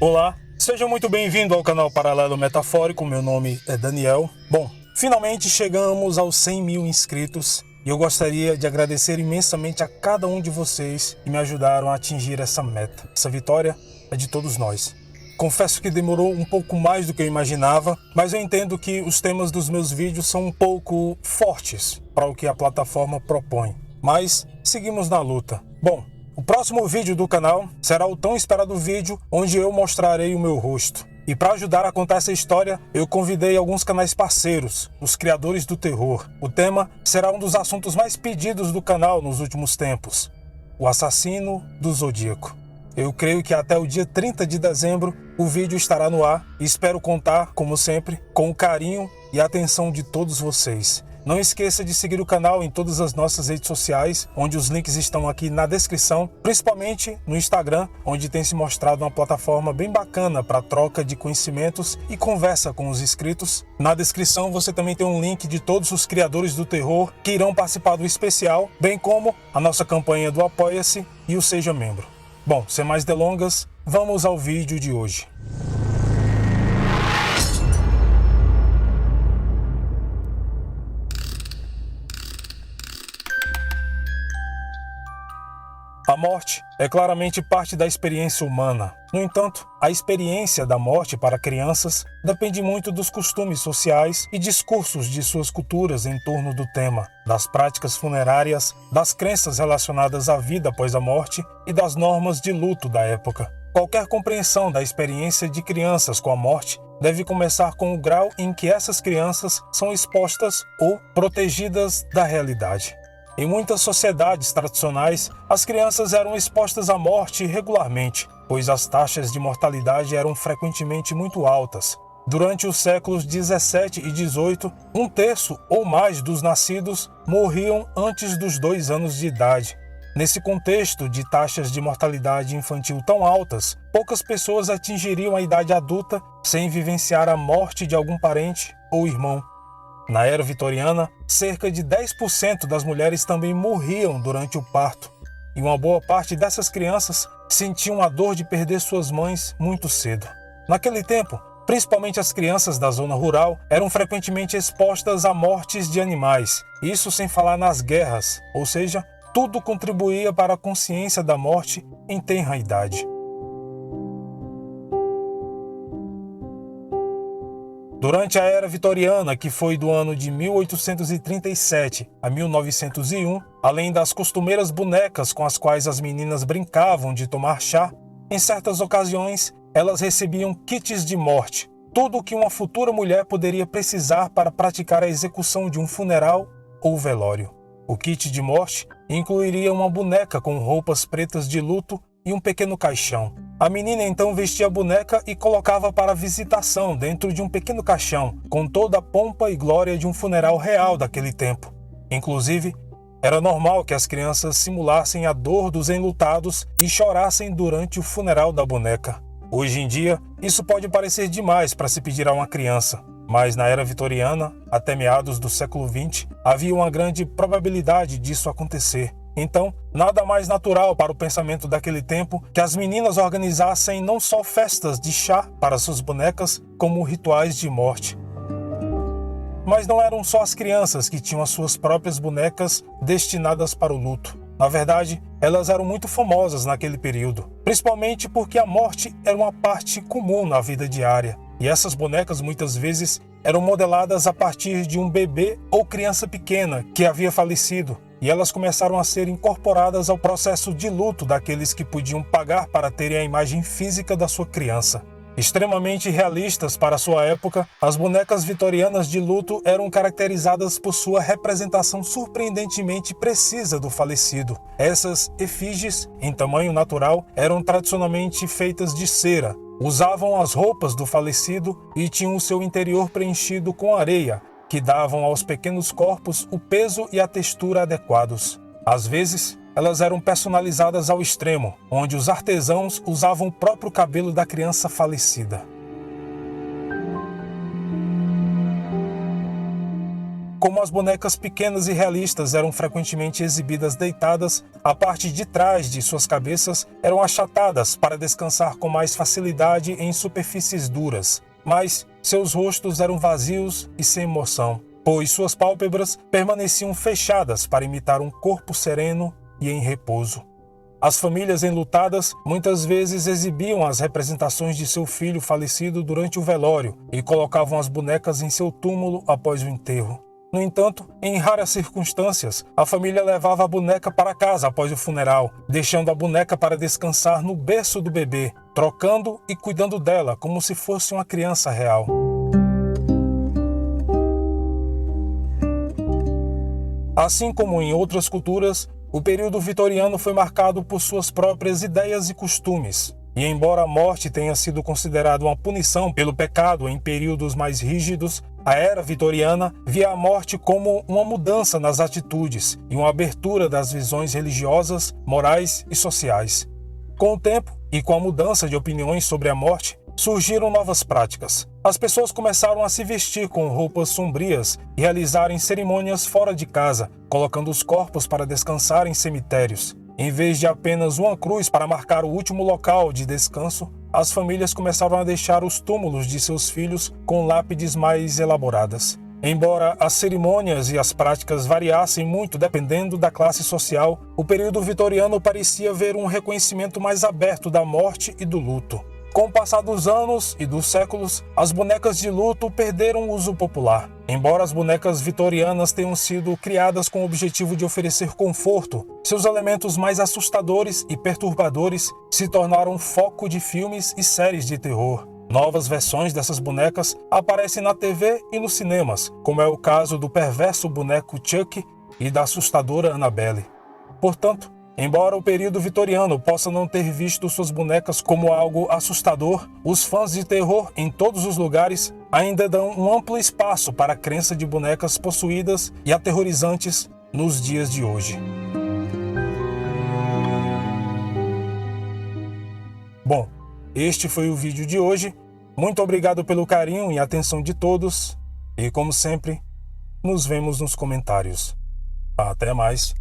Olá, seja muito bem-vindo ao canal Paralelo Metafórico, meu nome é Daniel. Bom, finalmente chegamos aos 100 mil inscritos e eu gostaria de agradecer imensamente a cada um de vocês que me ajudaram a atingir essa meta. Essa vitória é de todos nós. Confesso que demorou um pouco mais do que eu imaginava, mas eu entendo que os temas dos meus vídeos são um pouco fortes para o que a plataforma propõe. Mas seguimos na luta. Bom, o próximo vídeo do canal será o tão esperado vídeo onde eu mostrarei o meu rosto. E para ajudar a contar essa história, eu convidei alguns canais parceiros, os criadores do terror. O tema será um dos assuntos mais pedidos do canal nos últimos tempos: o assassino do Zodíaco. Eu creio que até o dia 30 de dezembro o vídeo estará no ar e espero contar, como sempre, com o carinho e a atenção de todos vocês. Não esqueça de seguir o canal em todas as nossas redes sociais, onde os links estão aqui na descrição, principalmente no Instagram, onde tem se mostrado uma plataforma bem bacana para troca de conhecimentos e conversa com os inscritos. Na descrição você também tem um link de todos os criadores do terror que irão participar do especial, bem como a nossa campanha do Apoia-se e o Seja Membro. Bom, sem mais delongas, vamos ao vídeo de hoje. A morte é claramente parte da experiência humana. No entanto, a experiência da morte para crianças depende muito dos costumes sociais e discursos de suas culturas em torno do tema, das práticas funerárias, das crenças relacionadas à vida após a morte e das normas de luto da época. Qualquer compreensão da experiência de crianças com a morte deve começar com o grau em que essas crianças são expostas ou protegidas da realidade. Em muitas sociedades tradicionais, as crianças eram expostas à morte regularmente, pois as taxas de mortalidade eram frequentemente muito altas. Durante os séculos 17 e 18, um terço ou mais dos nascidos morriam antes dos 2 anos de idade. Nesse contexto de taxas de mortalidade infantil tão altas, poucas pessoas atingiriam a idade adulta sem vivenciar a morte de algum parente ou irmão. Na era vitoriana, cerca de 10% das mulheres também morriam durante o parto, e uma boa parte dessas crianças sentiam a dor de perder suas mães muito cedo. Naquele tempo, principalmente as crianças da zona rural eram frequentemente expostas a mortes de animais, isso sem falar nas guerras, ou seja, tudo contribuía para a consciência da morte em tenra idade. Durante a Era Vitoriana, que foi do ano de 1837 a 1901, além das costumeiras bonecas com as quais as meninas brincavam de tomar chá, em certas ocasiões elas recebiam kits de morte, tudo o que uma futura mulher poderia precisar para praticar a execução de um funeral ou velório. O kit de morte incluiria uma boneca com roupas pretas de luto e um pequeno caixão. A menina então vestia a boneca e colocava para visitação dentro de um pequeno caixão, com toda a pompa e glória de um funeral real daquele tempo. Inclusive, era normal que as crianças simulassem a dor dos enlutados e chorassem durante o funeral da boneca. Hoje em dia, isso pode parecer demais para se pedir a uma criança, mas na Era Vitoriana, até meados do século XX, havia uma grande probabilidade disso acontecer. Então, nada mais natural para o pensamento daquele tempo que as meninas organizassem não só festas de chá para suas bonecas, como rituais de morte. Mas não eram só as crianças que tinham as suas próprias bonecas destinadas para o luto. Na verdade, elas eram muito famosas naquele período, principalmente porque a morte era uma parte comum na vida diária. E essas bonecas muitas vezes eram modeladas a partir de um bebê ou criança pequena que havia falecido. E elas começaram a ser incorporadas ao processo de luto daqueles que podiam pagar para terem a imagem física da sua criança. Extremamente realistas para sua época, as bonecas vitorianas de luto eram caracterizadas por sua representação surpreendentemente precisa do falecido. Essas efígies, em tamanho natural, eram tradicionalmente feitas de cera, usavam as roupas do falecido e tinham o seu interior preenchido com areia, que davam aos pequenos corpos o peso e a textura adequados. Às vezes, elas eram personalizadas ao extremo, onde os artesãos usavam o próprio cabelo da criança falecida. Como as bonecas pequenas e realistas eram frequentemente exibidas deitadas, a parte de trás de suas cabeças eram achatadas para descansar com mais facilidade em superfícies duras, mas seus rostos eram vazios e sem emoção, pois suas pálpebras permaneciam fechadas para imitar um corpo sereno e em repouso. As famílias enlutadas muitas vezes exibiam as representações de seu filho falecido durante o velório e colocavam as bonecas em seu túmulo após o enterro. No entanto, em raras circunstâncias, a família levava a boneca para casa após o funeral, deixando a boneca para descansar no berço do bebê, trocando e cuidando dela como se fosse uma criança real. Assim como em outras culturas, o período vitoriano foi marcado por suas próprias ideias e costumes. E embora a morte tenha sido considerada uma punição pelo pecado em períodos mais rígidos, a era vitoriana via a morte como uma mudança nas atitudes e uma abertura das visões religiosas, morais e sociais. Com o tempo e com a mudança de opiniões sobre a morte, surgiram novas práticas. As pessoas começaram a se vestir com roupas sombrias e realizarem cerimônias fora de casa, colocando os corpos para descansar em cemitérios. Em vez de apenas uma cruz para marcar o último local de descanso, as famílias começaram a deixar os túmulos de seus filhos com lápides mais elaboradas. Embora as cerimônias e as práticas variassem muito dependendo da classe social, o período vitoriano parecia ver um reconhecimento mais aberto da morte e do luto. Com o passar dos anos e dos séculos, as bonecas de luto perderam o uso popular. Embora as bonecas vitorianas tenham sido criadas com o objetivo de oferecer conforto, seus elementos mais assustadores e perturbadores se tornaram foco de filmes e séries de terror. Novas versões dessas bonecas aparecem na TV e nos cinemas, como é o caso do perverso boneco Chuck e da assustadora Annabelle. Portanto, embora o período vitoriano possa não ter visto suas bonecas como algo assustador, os fãs de terror em todos os lugares ainda dão um amplo espaço para a crença de bonecas possuídas e aterrorizantes nos dias de hoje. Bom, este foi o vídeo de hoje. Muito obrigado pelo carinho e atenção de todos. E como sempre, nos vemos nos comentários. Até mais.